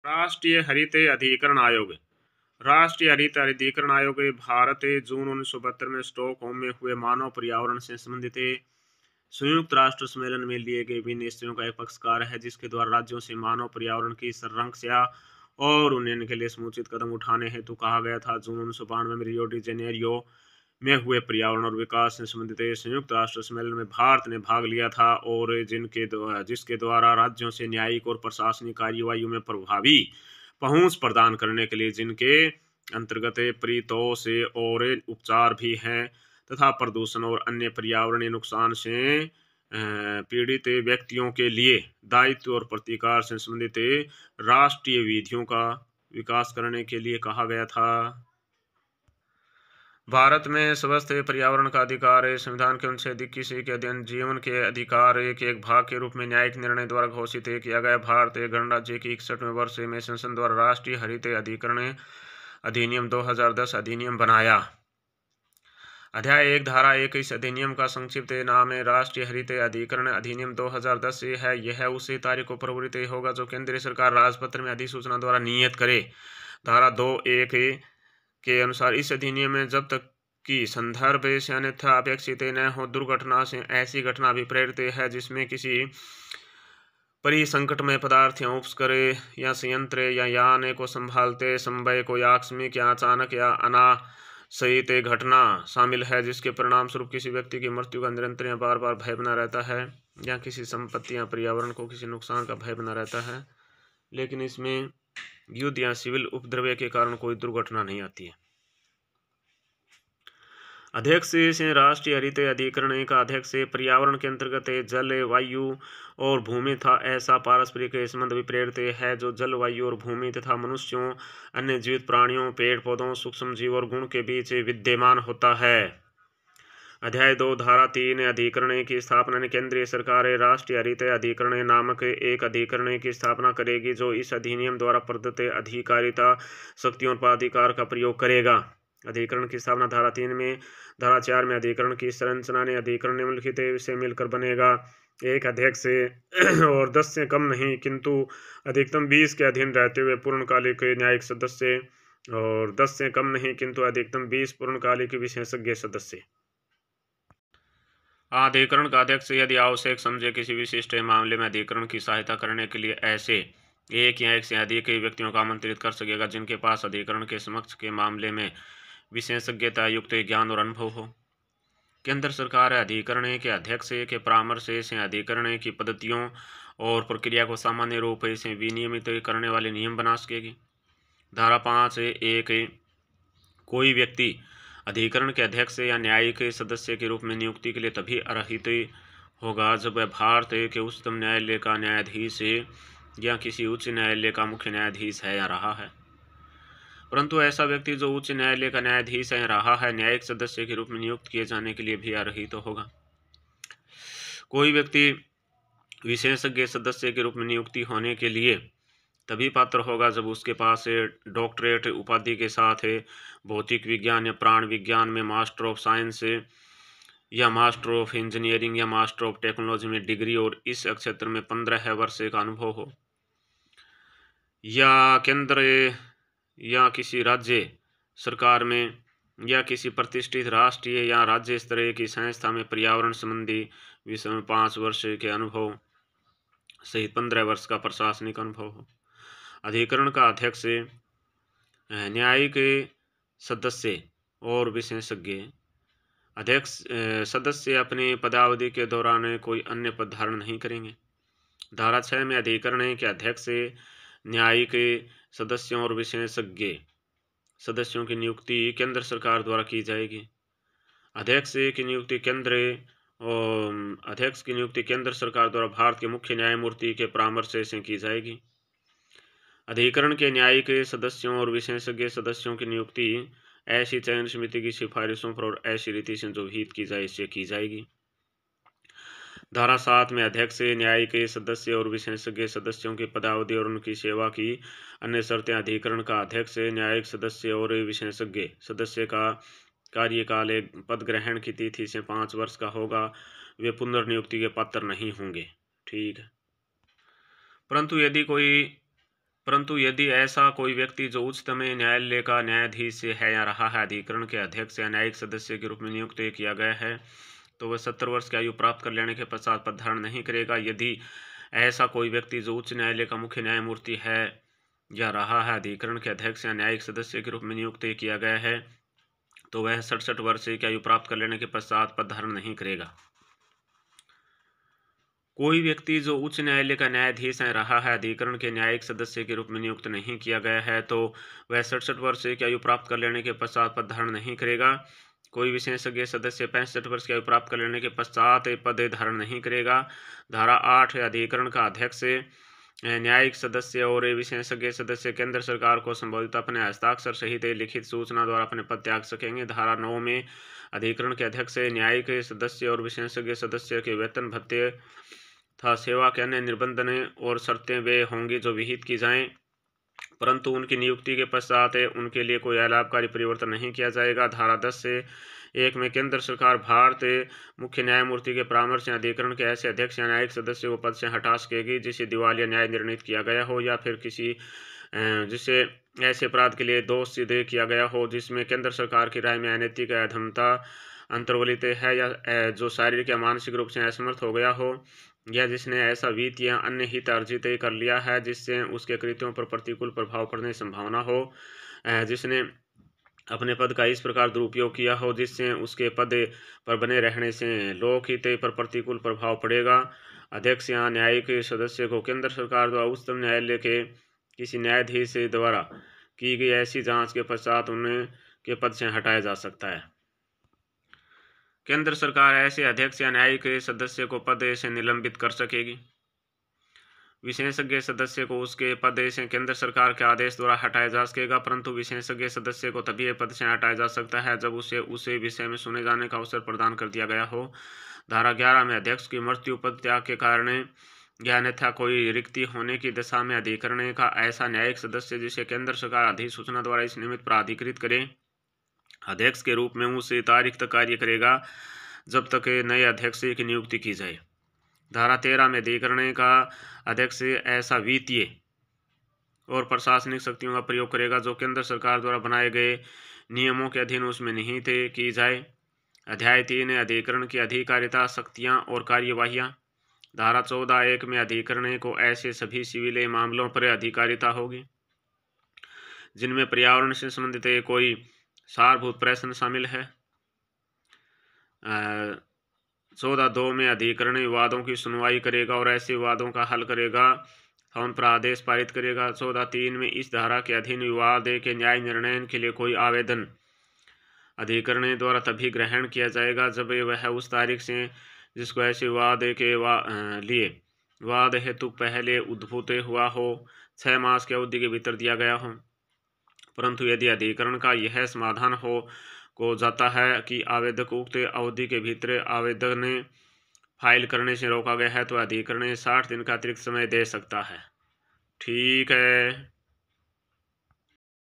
राष्ट्रीय हरित अधिकरण आयोग। राष्ट्रीय हरित अधिकरण आयोग भारत जून 1972 में स्टॉकहोम में हुए मानव पर्यावरण से संबंधित संयुक्त राष्ट्र सम्मेलन में लिए गए विभिन्न निश्चयों का एक पक्षकार है, जिसके द्वारा राज्यों से मानव पर्यावरण की संरक्षा और उन्नयन के लिए समुचित कदम उठाने हेतु कहा गया था। जून 1992 में रियो डी जेनेरियो में हुए पर्यावरण और विकास से संबंधित संयुक्त राष्ट्र सम्मेलन में भारत ने भाग लिया था और जिसके द्वारा राज्यों से न्यायिक और प्रशासनिक कार्यवाही में प्रभावी पहुंच प्रदान करने के लिए, जिनके अंतर्गत परितोष और उपचार भी हैं तथा प्रदूषण और अन्य पर्यावरणीय नुकसान से पीड़ित व्यक्तियों के लिए दायित्व और प्रतिकार से संबंधित राष्ट्रीय विधियों का विकास करने के लिए कहा गया था। भारत में स्वस्थ पर्यावरण का अधिकार संविधान के अनुच्छेद 21 के अधीन जीवन के अधिकार के एक भाग के रूप में न्यायिक निर्णय द्वारा घोषित किया गया। भारतीय गणराज्य की 61वें वर्ष में संसद द्वारा राष्ट्रीय हरित अधिकरण अधिनियम 2010 अधिनियम बनाया। अध्याय 1 धारा 1 इस अधिनियम का संक्षिप्त नाम है राष्ट्रीय हरित अधिकरण अधिनियम 2010 है। यह उस तारीख को प्रवृत्त होगा जो केंद्रीय सरकार राजपत्र में अधिसूचना द्वारा नियत करे। धारा 2(1) के अनुसार इस अधिनियम में जब तक कि संदर्भ से अन्यथा अपेक्षित न हो दुर्घटना से ऐसी घटना भी प्रेरित है जिसमें किसी परिसंकट में पदार्थ या उपकरण या संयंत्र या यान को संभालते समय कोई आकस्मिक या अचानक या अनाशयित घटना शामिल है, जिसके परिणाम स्वरूप किसी व्यक्ति की मृत्यु का निरंतर या बार बार भय बना रहता है या किसी संपत्ति या पर्यावरण को किसी नुकसान का भय बना रहता है, लेकिन इसमें युद्ध या सिविल उपद्रव के कारण कोई दुर्घटना नहीं आती है। अध्यक्ष से राष्ट्रीय हरित अधिकरण का अध्यक्ष पर्यावरण के अंतर्गत जल, वायु और भूमि था ऐसा पारस्परिक संबंध भी प्रेरित है जो जल, वायु और भूमि तथा मनुष्यों, अन्य जीवित प्राणियों, पेड़ पौधों, सूक्ष्म जीव और गुण के बीच विद्यमान होता है। अध्याय 2 धारा 3 अधिकरण की स्थापना। केंद्रीय सरकार राष्ट्रीय हरित अधिकरण नामक एक अधिकरण की स्थापना करेगी जो इस अधिनियम द्वारा प्रदत्त अधिकारिता शक्तियों और पदाधिकार का प्रयोग करेगा। अधिकरण की स्थापना धारा 3 में। धारा 4 में अधिकरण की संरचना ने अधिकरण निम्नलिखित से मिलकर बनेगा। एक अध्यक्ष और 10 से कम नहीं किंतु अधिकतम 20 के अधीन रहते हुए पूर्णकालिक न्यायिक सदस्य और 10 से कम नहीं किंतु अधिकतम 20 पूर्णकालिक विशेषज्ञ सदस्य। अधिकरण का अध्यक्ष यदि आवश्यक समझे किसी विशिष्ट मामले में अधिकरण की सहायता करने के लिए ऐसे एक या एक से अधिक व्यक्तियों को आमंत्रित कर सकेगा जिनके पास अधिकरण के समक्ष के मामले में विशेषज्ञता युक्त ज्ञान और अनुभव हो। केंद्र सरकार अधिकरण के अध्यक्ष के परामर्श से अधिकरण की पद्धतियों और प्रक्रिया को सामान्य रूप से विनियमित करने वाले नियम बना सकेगी। धारा 5(1) कोई व्यक्ति अधिकरण के अध्यक्ष या न्यायिक सदस्य के रूप में नियुक्ति के लिए तभी अर्हित होगा जब वह भारत के उच्चतम न्यायालय का न्यायाधीश या किसी उच्च न्यायालय का मुख्य न्यायाधीश है या रहा है। परंतु ऐसा व्यक्ति जो उच्च न्यायालय का न्यायाधीश है रहा है न्यायिक सदस्य के रूप में नियुक्त किए जाने के लिए भी अर्हित होगा। कोई व्यक्ति विशेषज्ञ सदस्य के रूप में नियुक्ति होने के लिए तभी पात्र होगा जब उसके पास डॉक्टरेट उपाधि के साथ भौतिक विज्ञान या प्राण विज्ञान में मास्टर ऑफ साइंस या मास्टर ऑफ इंजीनियरिंग या मास्टर ऑफ टेक्नोलॉजी में डिग्री और इस क्षेत्र में 15 वर्ष का अनुभव हो, या केंद्र या किसी राज्य सरकार में या किसी प्रतिष्ठित राष्ट्रीय या राज्य स्तरीय की संस्था में पर्यावरण संबंधी विषय में 5 वर्ष के अनुभव सहित 15 वर्ष का प्रशासनिक अनुभव हो। अधिकरण का अध्यक्ष न्यायिक सदस्य और विशेषज्ञ अध्यक्ष सदस्य अपने पदावधि के दौरान कोई अन्य पद धारण नहीं करेंगे। धारा 6 में अधिकरण के अध्यक्ष न्यायिक सदस्यों और विशेषज्ञ सदस्यों की नियुक्ति केंद्र सरकार द्वारा की जाएगी। अध्यक्ष की नियुक्ति केंद्र सरकार द्वारा भारत के मुख्य न्यायमूर्ति के परामर्श से की जाएगी। अधिकरण के न्यायिक सदस्यों और विशेषज्ञ सदस्यों की नियुक्ति ऐसी चयन समिति की सिफारिशों पर और ऐसी रीति से जो हित की जाए इससे की जाएगी। धारा 7 में अध्यक्ष न्यायिक सदस्य और विशेषज्ञ सदस्यों की पदावधि और उनकी सेवा की अन्य शर्तें। अधिकरण का अध्यक्ष न्यायिक सदस्य और विशेषज्ञ सदस्य का कार्यकाल पद ग्रहण की तिथि से 5 वर्ष का होगा। वे पुनर्नियुक्ति के पात्र नहीं होंगे। ठीक है। परंतु यदि कोई परंतु यदि ऐसा कोई व्यक्ति जो उच्चतम न्यायालय का न्यायाधीश है या रहा है, अधिकरण के अध्यक्ष या न्यायिक सदस्य के रूप में नियुक्त किया गया है, तो वह 70 वर्ष की आयु प्राप्त कर लेने के पश्चात पद धारण नहीं करेगा। यदि ऐसा कोई व्यक्ति जो उच्च न्यायालय का मुख्य न्यायमूर्ति है या रहा है, अधिकरण के अध्यक्ष या न्यायिक सदस्य के रूप में नियुक्त किया गया है, तो वह 67 वर्ष की आयु प्राप्त कर लेने के पश्चात पद धारण नहीं करेगा। कोई व्यक्ति जो उच्च न्यायालय का न्यायाधीश रहा है, अधिकरण के न्यायिक सदस्य के रूप में नियुक्त नहीं किया गया है, तो वह 67 वर्ष की आयु प्राप्त कर लेने के पश्चात पद धारण नहीं करेगा। कोई विशेषज्ञ सदस्य 65 वर्ष की आयु प्राप्त कर लेने के पश्चात पद धारण नहीं करेगा। धारा 8, अधिकरण का अध्यक्ष, न्यायिक सदस्य और विशेषज्ञ सदस्य केंद्र सरकार को संबोधित अपने हस्ताक्षर सहित लिखित सूचना द्वारा अपने पद त्याग सकेंगे। धारा 9 में अधिकरण के अध्यक्ष, न्यायिक सदस्य और विशेषज्ञ सदस्य के वेतन भत्ते तथा सेवा के अन्य निबंधन और शर्तें वे होंगी जो विहित की जाएं, परंतु उनकी नियुक्ति के पश्चात उनके लिए कोई अलाभकारी परिवर्तन नहीं किया जाएगा। धारा 10 से 1 में केंद्र सरकार भारतीय मुख्य न्यायमूर्ति के परामर्श या अधिकरण के ऐसे अध्यक्ष या न्यायिक सदस्य को पद से हटा सकेगी जिसे दिवालिया न्याय निर्णीत किया गया हो, या फिर किसी जिसे ऐसे अपराध के लिए दोष सिद्ध किया गया हो जिसमें केंद्र सरकार की राय में अनैतिक अधमता अंतर्वलित है, या जो शारीरिक या मानसिक रूप से असमर्थ हो गया हो, या जिसने ऐसा वित्त या अन्य हित अर्जित कर लिया है जिससे उसके कृत्यों पर प्रतिकूल प्रभाव पड़ने की संभावना हो, जिसने अपने पद का इस प्रकार दुरुपयोग किया हो जिससे उसके पद पर बने रहने से लोकहित पर प्रतिकूल प्रभाव पड़ेगा। अध्यक्ष या न्यायिक सदस्य को केंद्र सरकार द्वारा उच्चतम न्यायालय के किसी न्यायाधीश द्वारा की गई ऐसी जांच के पश्चात उनके पद से हटाया जा सकता है। केंद्र सरकार ऐसे अध्यक्ष या न्यायिक सदस्य को पद से निलंबित कर सकेगी। विशेषज्ञ सदस्य को उसके पद से केंद्र सरकार के आदेश द्वारा हटाया जा सकेगा, परंतु विशेषज्ञ सदस्य को तभी पद से हटाया जा सकता है जब उसे विषय में सुने जाने का अवसर प्रदान कर दिया गया हो। धारा 11 में अध्यक्ष की मृत्यु, पद त्याग के कारण या अन्यथा कोई रिक्ति होने की दशा में अधिकरण का ऐसा न्यायिक सदस्य जिसे केंद्र सरकार अधिसूचना द्वारा इस निमित्त प्राधिकृत करे, अध्यक्ष के रूप में उस तारीख तक कार्य करेगा जब तक नए अध्यक्ष की नियुक्ति की जाए। धारा 13 में अधिकरण का अध्यक्ष ऐसा वित्तीय और प्रशासनिक शक्तियों का प्रयोग करेगा जो केंद्र सरकार द्वारा बनाए गए नियमों के अधीन उसमें निहित की जाए। अध्याय 3 अधिकरण की अधिकारिता, शक्तियां और कार्यवाहियां। धारा 14(1) में अधिकरण को ऐसे सभी सिविल मामलों पर अधिकारिता होगी जिनमें पर्यावरण से संबंधित कोई सारभूत प्रश्न शामिल है। 14(2) में अधिकरण विवादों की सुनवाई करेगा और ऐसे विवादों का हल करेगा, उन पर आदेश पारित करेगा। 14(3) में इस धारा के अधीन विवाद के न्याय निर्णय के लिए कोई आवेदन अधिकरण द्वारा तभी ग्रहण किया जाएगा जब वह उस तारीख से जिसको ऐसे विवाद के लिए विवाद हेतु पहले उद्भूत हुआ हो 6 मास की अवधि के भीतर दिया गया हो। परंतु यदि अधिकरण का यह समाधान हो जाता है कि आवेदक उक्त अवधि के भीतर आवेदन फाइल करने से रोका गया है, तो अधिकरण 60 दिन का अतिरिक्त समय दे सकता है। ठीक है।